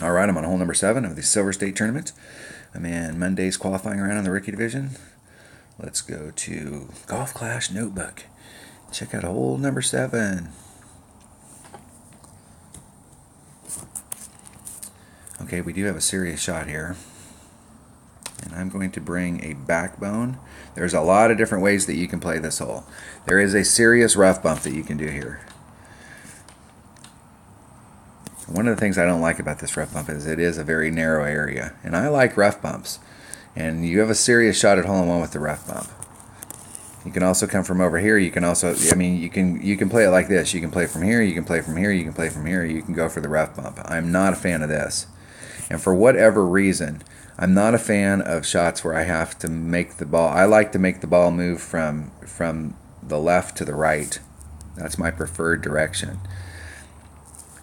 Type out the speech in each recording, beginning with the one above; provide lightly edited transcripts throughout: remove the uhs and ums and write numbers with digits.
All right, I'm on hole number 7 of the Silver State Tournament. I'm in Monday's qualifying round in the rookie division. Let's go to Golf Clash Notebook. Check out hole number 7. Okay, we do have a serious shot here. And I'm going to bring a backbone. There's a lot of different ways that you can play this hole. There is a serious rough bump that you can do here. One of the things I don't like about this rough bump is it is a very narrow area. And I like rough bumps. And you have a serious shot at hole-in-one with the rough bump. You can also come from over here. You can also, I mean, you can play it like this. You can play from here, you can play from here, you can play from here, you can go for the rough bump. I'm not a fan of this. And for whatever reason, I'm not a fan of shots where I have to make the ball. I like to make the ball move from the left to the right. That's my preferred direction.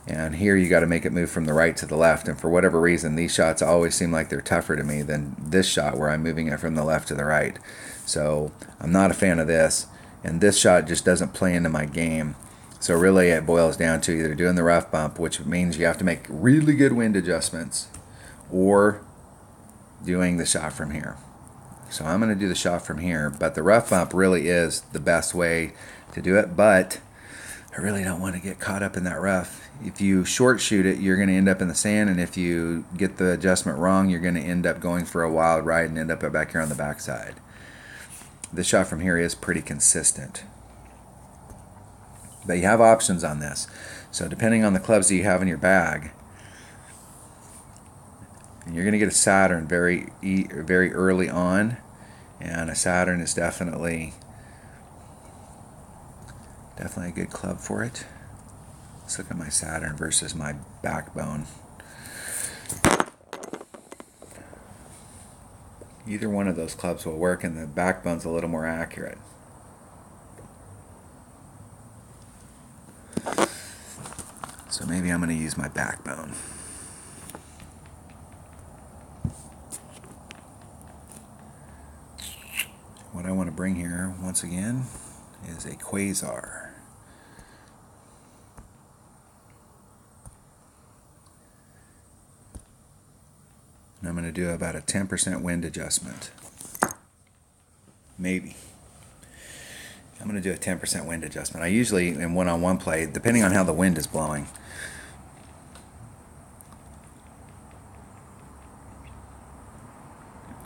And here you got to make it move from the right to the left. And for whatever reason, these shots always seem like they're tougher to me than this shot where I'm moving it from the left to the right. So I'm not a fan of this. And this shot just doesn't play into my game. So really it boils down to either doing the rough bump, which means you have to make really good wind adjustments, or doing the shot from here. So I'm going to do the shot from here. But the rough bump really is the best way to do it. But I really don't want to get caught up in that rough. If you short shoot it, you're going to end up in the sand, and if you get the adjustment wrong, you're going to end up going for a wild ride and end up back here on the backside. The shot from here is pretty consistent. But you have options on this. So depending on the clubs that you have in your bag, and you're going to get a Saturn very early on, and a Saturn is definitely a good club for it. Let's look at my Saturn versus my backbone. Either one of those clubs will work, and the backbone's a little more accurate. So maybe I'm going to use my backbone. What I want to bring here, once again, is a Quasar. And I'm going to do about a 10% wind adjustment. Maybe. I'm going to do a 10% wind adjustment. I usually, in one-on-one play, depending on how the wind is blowing,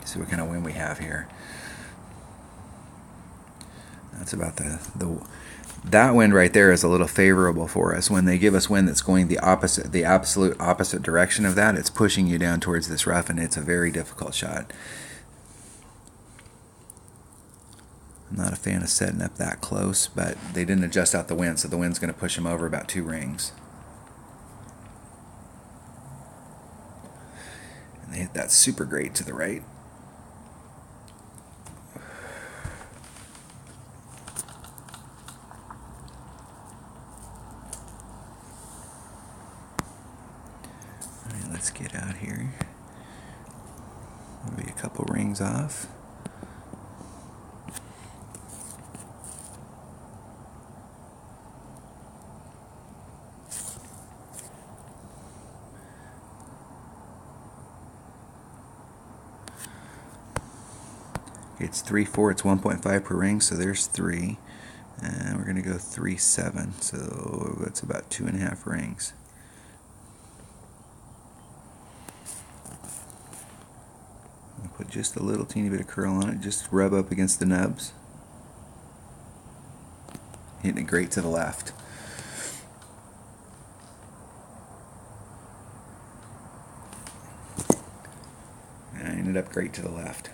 see what kind of wind we have here. That's about that wind right there is a little favorable for us. When they give us wind that's going the absolute opposite direction of that, it's pushing you down towards this rough, and it's a very difficult shot. I'm not a fan of setting up that close, but they didn't adjust out the wind, so the wind's going to push them over about 2 rings. And they hit that super great to the right. Let's get out here. Maybe a couple rings off. It's 3-4. It's 1.5 per ring, so there's 3. And we're going to go 3-7, so that's about 2.5 rings. Put just a little teeny bit of curl on it, just rub up against the nubs. Hitting it great to the left. And I ended up great to the left.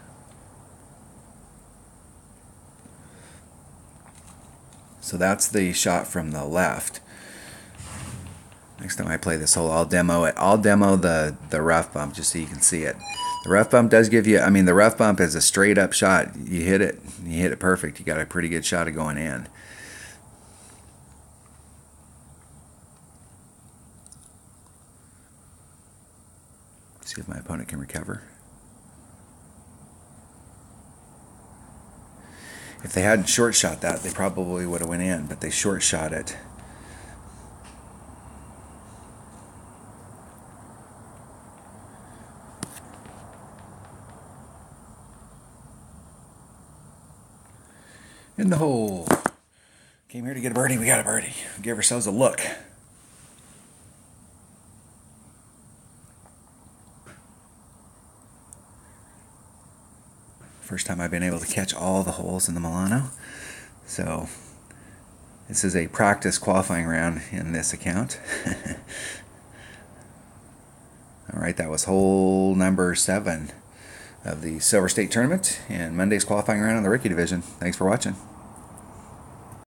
So that's the shot from the left. Next time I play this hole, I'll demo it. I'll demo the rough bump just so you can see it. The rough bump does give you, I mean, the rough bump is a straight up shot. You hit it perfect. You got a pretty good shot of going in. See if my opponent can recover. If they hadn't short shot that, they probably would have went in, but they short shot it. In the hole. Came here to get a birdie, we got a birdie. Give ourselves a look. First time I've been able to catch all the holes in the Milano. So this is a practice qualifying round in this account. Alright, that was hole number 7 of the Silver State Tournament and Monday's qualifying round in the Rookie Division. Thanks for watching.